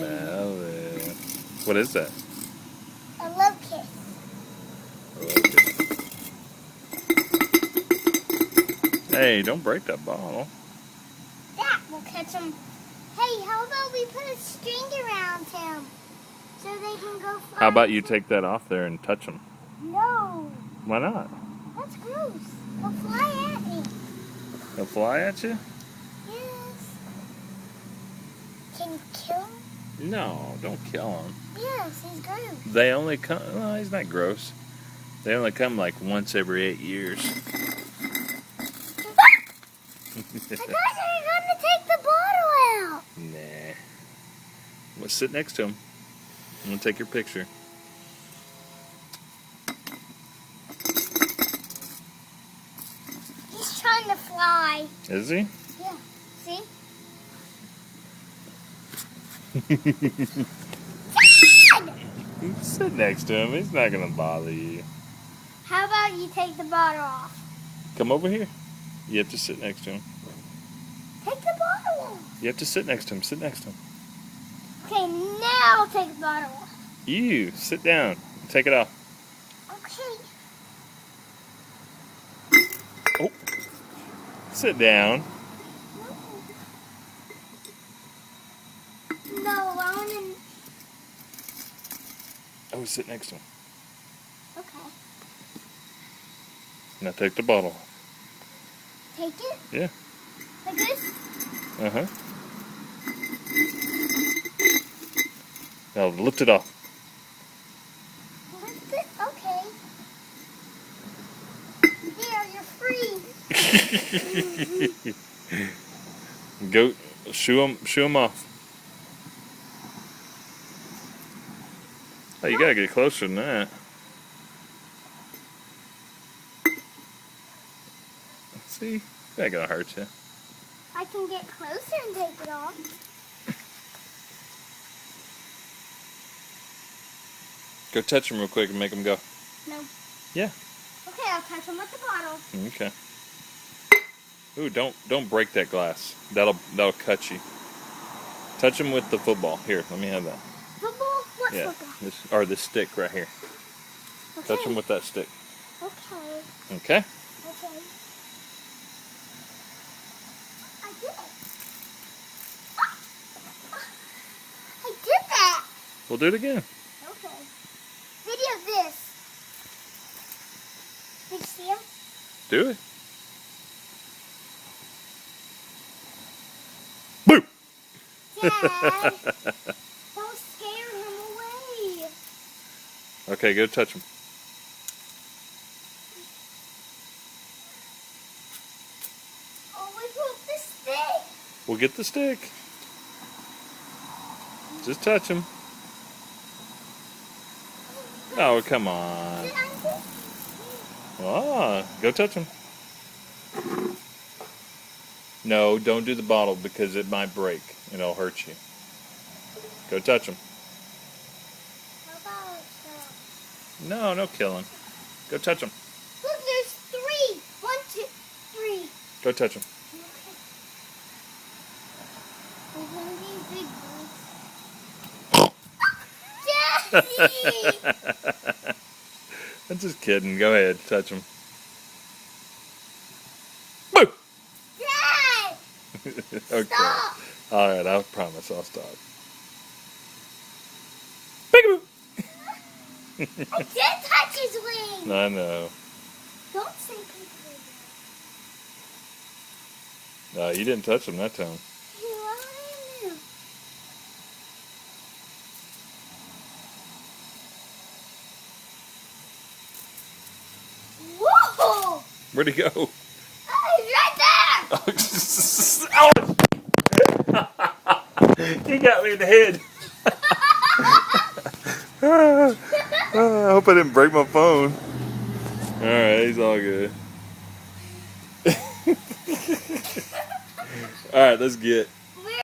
Madelyn. What is that? A love kiss. A love kiss. Hey, don't break that bottle. That will catch him. Hey, how about we put a string around him so they can go fly? How about you take that off there and touch him? No. Why not? That's gross. He'll fly at me. He'll fly at you? Yes. Can you kill him? No, don't kill him. Yes, he's gross. They only come, well, he's not gross. They only come like once every 8 years. I thought you were going to take the bottle out. Nah. Well, sit next to him. I'm going to take your picture. He's trying to fly. Is he? Yeah. See? You sit next to him. He's not going to bother you. How about you take the bottle off? Come over here. You have to sit next to him. Take the bottle off. You have to sit next to him. Sit next to him. Okay, now I'll take the bottle off. You, sit down. Take it off. Okay. Oh. Sit down. No, I want to... Oh, sit next to him. Okay. Now take the bottle off. Take it? Yeah. Like this? Uh-huh. Now lift it off. Lift it? Okay. There, you're free. Go shoo him off. Oh, you gotta get closer than that. See? That ain't gonna hurt you. I can get closer and take it off. Go touch him real quick and make him go. No. Yeah. Okay, I'll touch him with the bottle. Okay. Ooh, don't break that glass. That'll cut you. Touch him with the football. Here, let me have that. Football? What Yeah. football? This stick right here. Okay. Touch him with that stick. Okay. Okay? Okay. I did it. I did that. We'll do it again. Okay. Video this. Did you see him? Do it. Boo! Dad, don't scare him away. Okay, go touch him. Oh, we broke the stick. We'll get the stick. Just touch him. Oh, come on. Ah, go touch him. No, don't do the bottle because it might break and it'll hurt you. Go touch him. How about No killing. Go touch him. Look, there's 3. 1, 2, 3. Go touch him. There's one of these big ones. Daddy! I'm just kidding. Go ahead, touch him. Boo! Dad! Okay. Stop! All right, I promise I'll stop. Peekaboo! I did touch his wing! I know. Don't say peekaboo. No, you didn't touch him that time. Whoa! Where'd he go? Oh, he's right there! He got me in the head. I hope I didn't break my phone. Alright, he's all good. Alright, let's get.